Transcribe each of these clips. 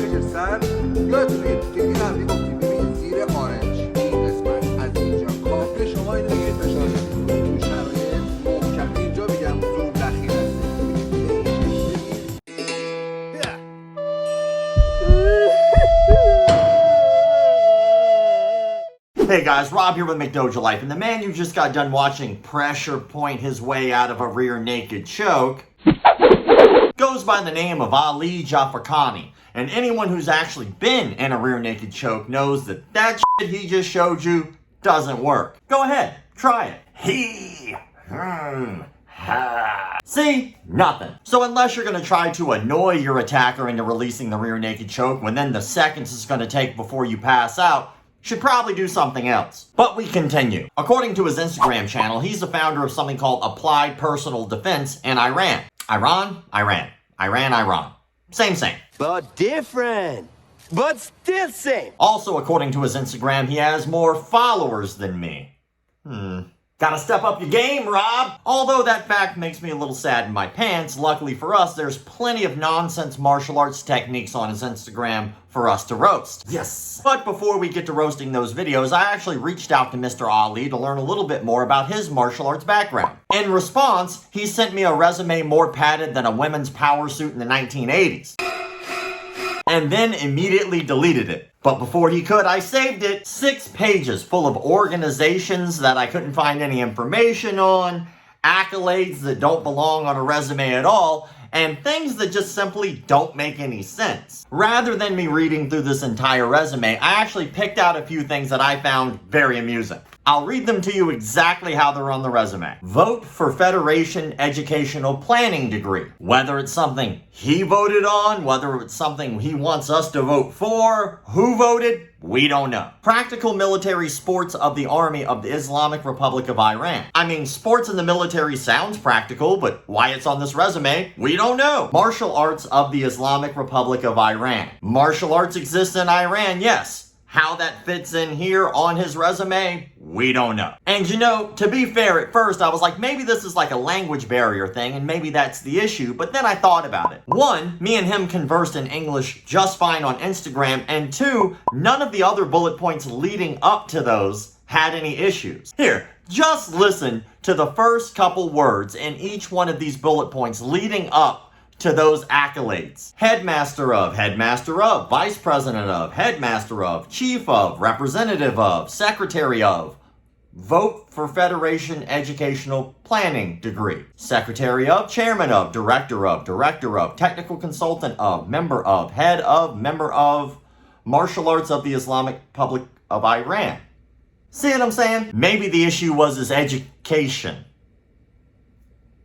سر یادتونه فیلم قبلی گفتیم ببین زیر آرنج این قسمت از اینجا کافه شما اینو دیگه فشار بدید تو شرایط محکم اینجا میگم زوم دخیل Hey guys, Rob here with McDojoLife, and the man you just got done watching pressure point his way out of a rear naked choke goes by the name of Ali Jafarkhani. And anyone who's actually been in a rear naked choke knows that that shit he just showed you doesn't work. Go ahead, try it. Ha. See? Nothing. So unless you're going to try to annoy your attacker into releasing the rear naked choke when then the seconds it's going to take before you pass out, should probably do something else. But we continue. According to his Instagram channel, he's the founder of something called Applied Personal Defense in Iran. Iran. Same. But different. But still same. Also, according to his Instagram, he has more followers than me. Gotta step up your game, Rob! Although that fact makes me a little sad in my pants, luckily for us, there's plenty of nonsense martial arts techniques on his Instagram for us to roast. Yes! But before we get to roasting those videos, I actually reached out to Mr. Ali to learn a little bit more about his martial arts background. In response, he sent me a resume more padded than a women's power suit in the 1980s. And then immediately deleted it. But before he could, I saved it. 6 pages full of organizations that I couldn't find any information on, accolades that don't belong on a resume at all, and things that just simply don't make any sense. Rather than me reading through this entire resume, I actually picked out a few things that I found very amusing. I'll read them to you exactly how they're on the resume. Vote for Federation Educational Planning degree. Whether it's something he voted on, whether it's something he wants us to vote for, who voted, we don't know. Practical military sports of the Army of the Islamic Republic of Iran. I mean, sports in the military sounds practical, but why it's on this resume, we don't know. Martial arts of the Islamic Republic of Iran. Martial arts exists in Iran, yes. How that fits in here on his resume, we don't know. And you know, to be fair, at first I was like, maybe this is like a language barrier thing and maybe that's the issue, but then I thought about it. 1, me and him conversed in English just fine on Instagram, and 2, none of the other bullet points leading up to those had any issues. Here, just listen to the first couple words in each one of these bullet points leading up to those accolades. Headmaster of, vice president of, headmaster of, chief of, representative of, secretary of. Vote for Federation Educational Planning degree. Secretary of, chairman of, director of, technical consultant of, member of, head of, member of, martial arts of the Islamic Republic of Iran. See what I'm saying? Maybe the issue was his education.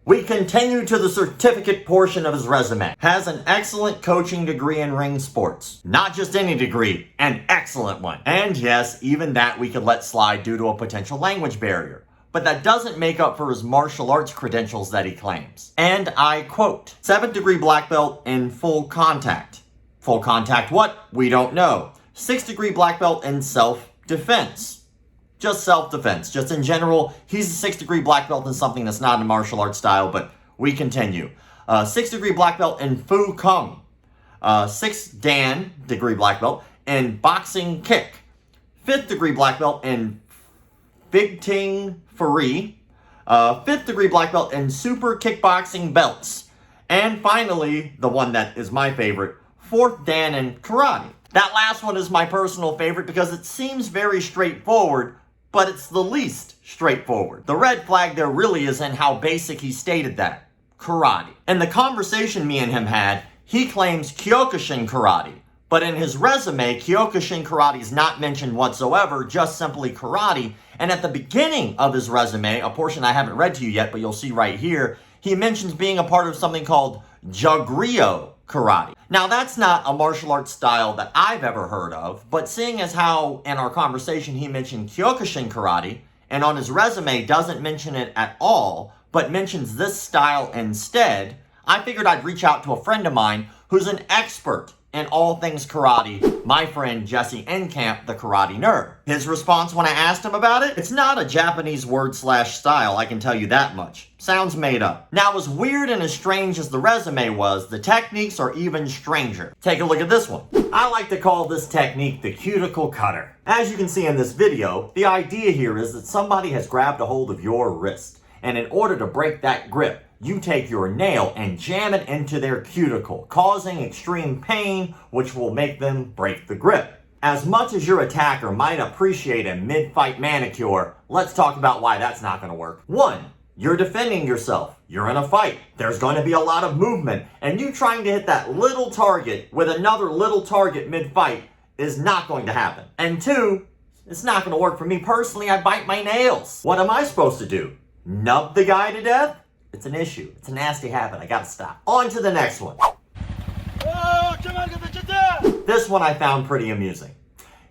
We continue to the certificate portion of his resume. Has an excellent coaching degree in ring sports. Not just any degree, an excellent one. And yes, even that we could let slide due to a potential language barrier. But that doesn't make up for his martial arts credentials that he claims. And I quote, 7th degree black belt in full contact. Full contact what? We don't know. 6th degree black belt in self-defense. Just self-defense. Just in general, he's a 6th degree black belt in something that's not a martial arts style, but we continue. 6th degree black belt in Fu Kung. 6th Dan degree black belt in boxing kick. 5th degree black belt in Big Ting Furi. 5th degree black belt in super kickboxing belts. And finally, the one that is my favorite, 4th Dan in karate. That last one is my personal favorite because it seems very straightforward, but it's the least straightforward. The red flag there really is in how basic he stated that. Karate. In the conversation me and him had, he claims Kyokushin karate. But in his resume, Kyokushin karate is not mentioned whatsoever, just simply karate. And at the beginning of his resume, a portion I haven't read to you yet, but you'll see right here, he mentions being a part of something called Jagrio karate. Now that's not a martial arts style that I've ever heard of, but seeing as how in our conversation he mentioned Kyokushin karate, and on his resume doesn't mention it at all, but mentions this style instead, I figured I'd reach out to a friend of mine who's an expert in all things karate, my friend Jesse Enkamp, the karate nerd. His response when I asked him about it? It's not a Japanese word/style, I can tell you that much. Sounds made up. Now, as weird and as strange as the resume was, the techniques are even stranger. Take a look at this one. I like to call this technique the cuticle cutter. As you can see in this video, the idea here is that somebody has grabbed a hold of your wrist, and in order to break that grip, you take your nail and jam it into their cuticle, causing extreme pain, which will make them break the grip. As much as your attacker might appreciate a mid-fight manicure, let's talk about why that's not going to work. 1. You're defending yourself. You're in a fight. There's going to be a lot of movement, and you trying to hit that little target with another little target mid-fight is not going to happen. And 2, it's not going to work for me personally. I bite my nails. What am I supposed to do? Nub the guy to death? It's an issue. It's a nasty habit. I gotta stop. On to the next one. This one I found pretty amusing.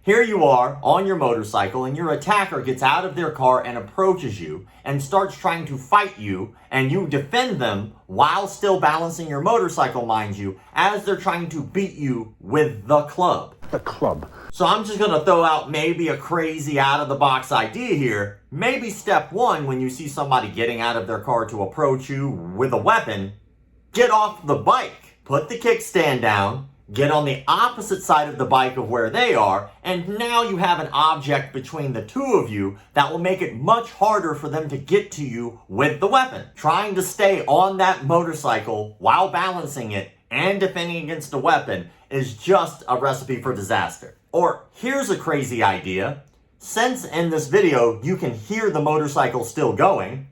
Here you are on your motorcycle and your attacker gets out of their car and approaches you and starts trying to fight you, and you defend them while still balancing your motorcycle, mind you, as they're trying to beat you with the club. The club. So I'm just going to throw out maybe a crazy out-of-the-box idea here. Maybe step 1, when you see somebody getting out of their car to approach you with a weapon, get off the bike, put the kickstand down, get on the opposite side of the bike of where they are, and now you have an object between the two of you that will make it much harder for them to get to you with the weapon. Trying to stay on that motorcycle while balancing it and defending against a weapon is just a recipe for disaster. Or here's a crazy idea. Since in this video you can hear the motorcycle still going,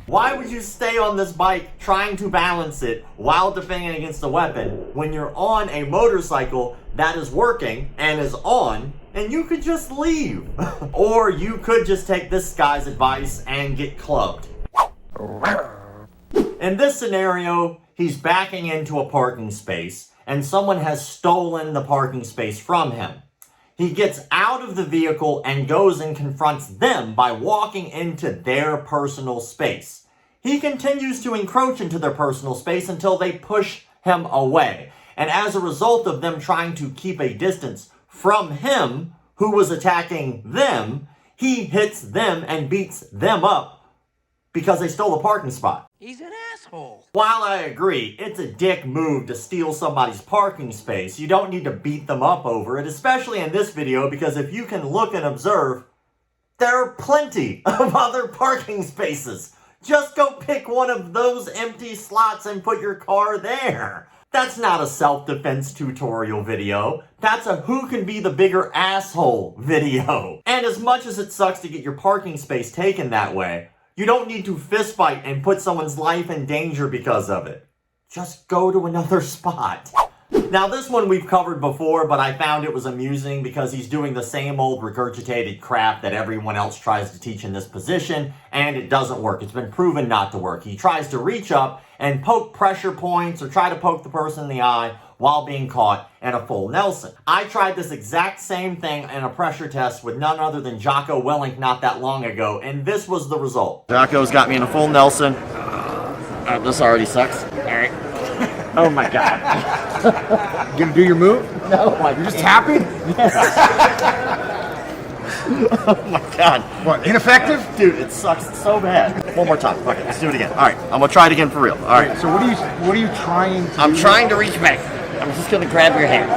why would you stay on this bike trying to balance it while defending against a weapon when you're on a motorcycle that is working and is on, and you could just leave? Or you could just take this guy's advice and get clubbed. In this scenario, he's backing into a parking space and someone has stolen the parking space from him. He gets out of the vehicle and goes and confronts them by walking into their personal space. He continues to encroach into their personal space until they push him away. And as a result of them trying to keep a distance from him, who was attacking them, he hits them and beats them up because they stole a parking spot. He's an asshole. While I agree, it's a dick move to steal somebody's parking space, you don't need to beat them up over it, especially in this video, because if you can look and observe, there are plenty of other parking spaces. Just go pick one of those empty slots and put your car there. That's not a self-defense tutorial video. That's a who can be the bigger asshole video. And as much as it sucks to get your parking space taken that way, you don't need to fistfight and put someone's life in danger because of it. Just go to another spot. Now this one we've covered before, but I found it was amusing because he's doing the same old regurgitated crap that everyone else tries to teach in this position, and it doesn't work. It's been proven not to work. He tries to reach up and poke pressure points or try to poke the person in the eye while being caught in a full Nelson. I tried this exact same thing in a pressure test with none other than Jocko Willink not that long ago, and this was the result. Jocko's got me in a full Nelson. This already sucks. Alright. Oh my god. You gonna do your move? No, You're just happy? Oh my god. What, ineffective? Dude, it sucks so bad. One more time. Okay, let's do it again. Alright, I'm gonna try it again for real. Alright. So what are you trying to I'm do? trying to reach back. I'm just gonna grab your hand.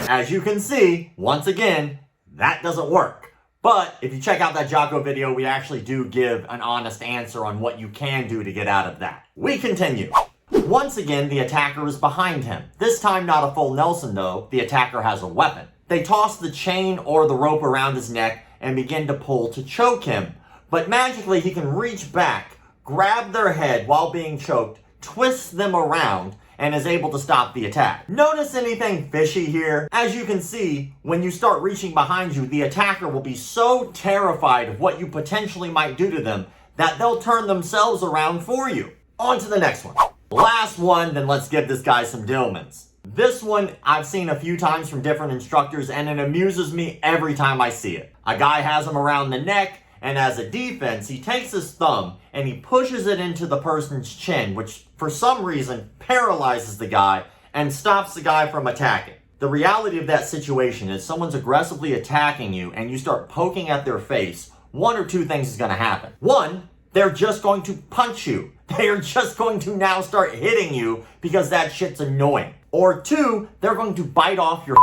As you can see, once again, that doesn't work. But if you check out that Jocko video, we actually do give an honest answer on what you can do to get out of that. We continue. Once again, the attacker is behind him. This time not a full Nelson though, the attacker has a weapon. They toss the chain or the rope around his neck and begin to pull to choke him. But magically he can reach back, grab their head while being choked, twist them around, and is able to stop the attack. Notice anything fishy here? As you can see, when you start reaching behind you, the attacker will be so terrified of what you potentially might do to them that they'll turn themselves around for you. On to the next one. Last one, then let's give this guy some Dillmans. This one I've seen a few times from different instructors, and it amuses me every time I see it. A guy has him around the neck, And as a defense, he takes his thumb and he pushes it into the person's chin, which for some reason paralyzes the guy and stops the guy from attacking. The reality of that situation is someone's aggressively attacking you and you start poking at their face. One or two things is going to happen. One, they're just going to punch you. They are just going to now start hitting you because that shit's annoying. Or two, they're going to bite off your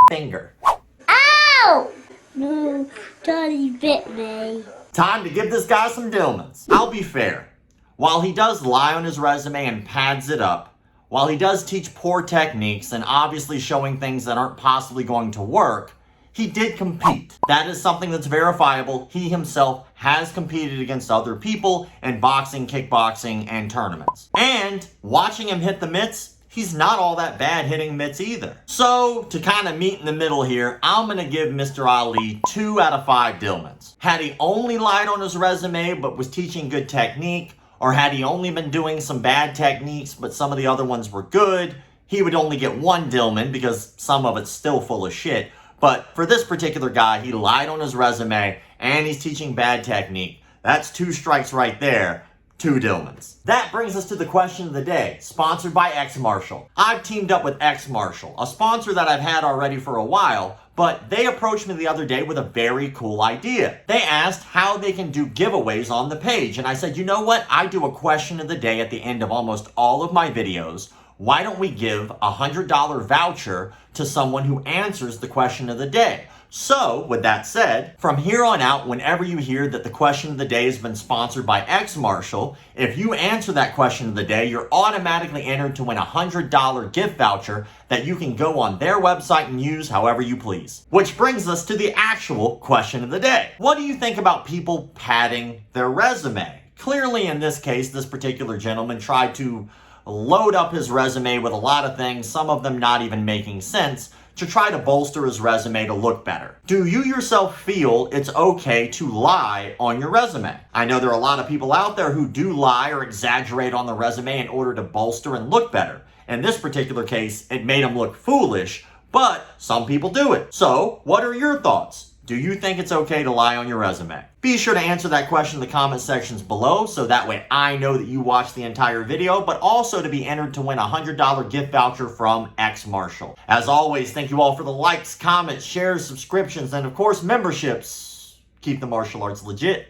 finger. Ow! No, Daddy bit me. Time to give this guy some Dillmans. I'll be fair. While he does lie on his resume and pads it up, while he does teach poor techniques and obviously showing things that aren't possibly going to work, he did compete. That is something that's verifiable. He himself has competed against other people in boxing, kickboxing, and tournaments. And watching him hit the mitts, he's not all that bad hitting mitts either. So, to kind of meet in the middle here, I'm going to give Mr. Ali 2 out of 5 Dillmans. Had he only lied on his resume but was teaching good technique, or had he only been doing some bad techniques but some of the other ones were good, he would only get 1 Dillman because some of it's still full of shit. But for this particular guy, he lied on his resume and he's teaching bad technique. That's 2 strikes right there. 2 Dillmans. That brings us to the question of the day, sponsored by X Marshall. I've teamed up with X Marshall, a sponsor that I've had already for a while, but they approached me the other day with a very cool idea. They asked how they can do giveaways on the page, and I said, you know what? I do a question of the day at the end of almost all of my videos. Why don't we give a $100 voucher to someone who answers the question of the day? So, with that said, from here on out, whenever you hear that the question of the day has been sponsored by X Marshall, if you answer that question of the day, you're automatically entered to win a $100 gift voucher that you can go on their website and use however you please. Which brings us to the actual question of the day. What do you think about people padding their resume? Clearly, in this case, this particular gentleman tried to load up his resume with a lot of things, some of them not even making sense, to try to bolster his resume to look better. Do you yourself feel it's okay to lie on your resume? I know there are a lot of people out there who do lie or exaggerate on the resume in order to bolster and look better. In this particular case, it made him look foolish, but some people do it. So, what are your thoughts? Do you think it's okay to lie on your resume? Be sure to answer that question in the comment sections below so that way I know that you watched the entire video, but also to be entered to win a $100 gift voucher from X Marshall. As always, thank you all for the likes, comments, shares, subscriptions, and of course memberships. Keep the martial arts legit.